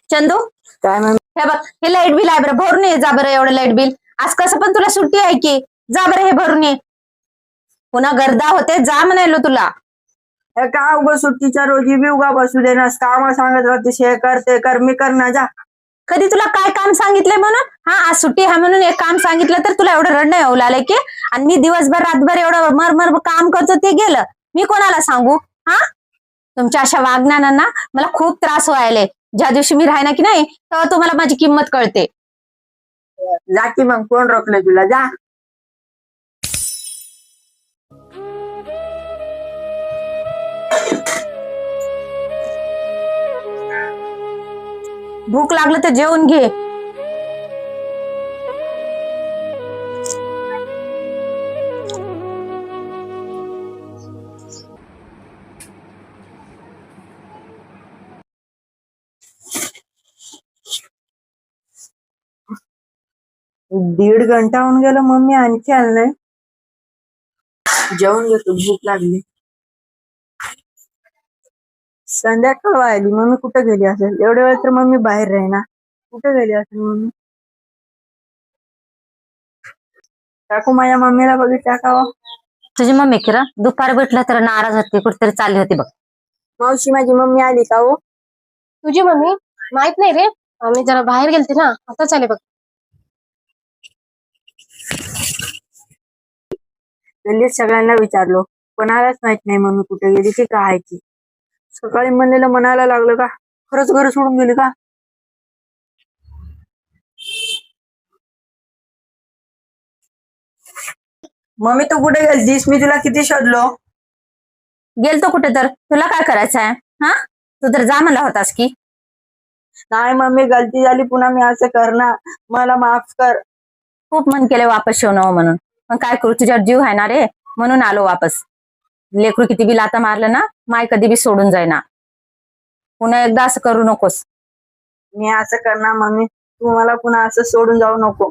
चंदू, काय मम्मी? हे बघ, हे लाईट बिल आहे बरं, भरून ये जा बरं एवढं लाईट बिल. आज कसं पण तुला सुट्टी आहे की, जा बरं हे भरून ये. पुन्हा गर्दा होते, जा म्हणायलो तुला. हे का उगा सुट्टीच्या रोजी बी उगा बसू दे ना, काम सांगत राहते हे कर ते कर, मी कर ना जा. कधी तुला काय काम सांगितलंय म्हणून? हा, आज सुट्टी आहे म्हणून एक काम सांगितलं तर तुला एवढं रडणं येऊ लागलंय की? आणि मी दिवसभर रातभर एवढं मरमर काम करतो ते गेलं, मी कोणाला सांगू? हा, तुमच्या अशा वागण्यानं ना मला खूप त्रास व्हायलाय. ज्या दिवशी मी राहिना की नाही तेव्हा तुम्हाला माझी किंमत कळते. जा की मग, कोण रोखलं तुला? जा. भूक लागलं तर जेवून घे. दीड घंटा होऊन गेला, मम्मी आणखी आणलंय. जेवण घेतो, भूक लागली. संध्याकाळ व्हायली, मम्मी कुठे गेली असेल? एवढ्या वेळ तर मम्मी बाहेर राहीना, कुठे गेली असेल मम्मी? काकू, माझ्या मम्मीला बघितल्या का हो? तुझी मम्मी किरा दुपार भेटला तर नाराज होती, कुठेतरी चालली होती बघ. मावशी, माझी मम्मी आली का हो? तुझी मम्मी माहित नाही रे, आम्ही जरा बाहेर गेलते ना, आता चाले बघ. गल्लीत सगळ्यांना विचारलो, कोणालाच माहित नाही मम्मी कुठे गेली की काय ती. सकाळी म्हणलेलं म्हणायला लागलं का खरंच घर सोडून गेली का? मम्मी, तू कुठे गेलतीस? मी तुला किती शोधलो. गेलतो कुठे तर, तुला काय करायचं आहे? हा, तू तर जा म्हणला होतास की. नाही मम्मी, गलती झाली, पुन्हा मी असं करणार, मला माफ कर. खूप मन केले वापस येऊन म्हणून, पण काय करू, तुझ्यावर जीव आहे ना रे, म्हणून आलो वापस. लेकरू किती बी लाता मारलं ना, माय कधी बी सोडून जाईना. पुन्हा एकदा असं करू नकोस. मी असं करणार मम्मी, तू मला पुन्हा असं सोडून जाऊ नको.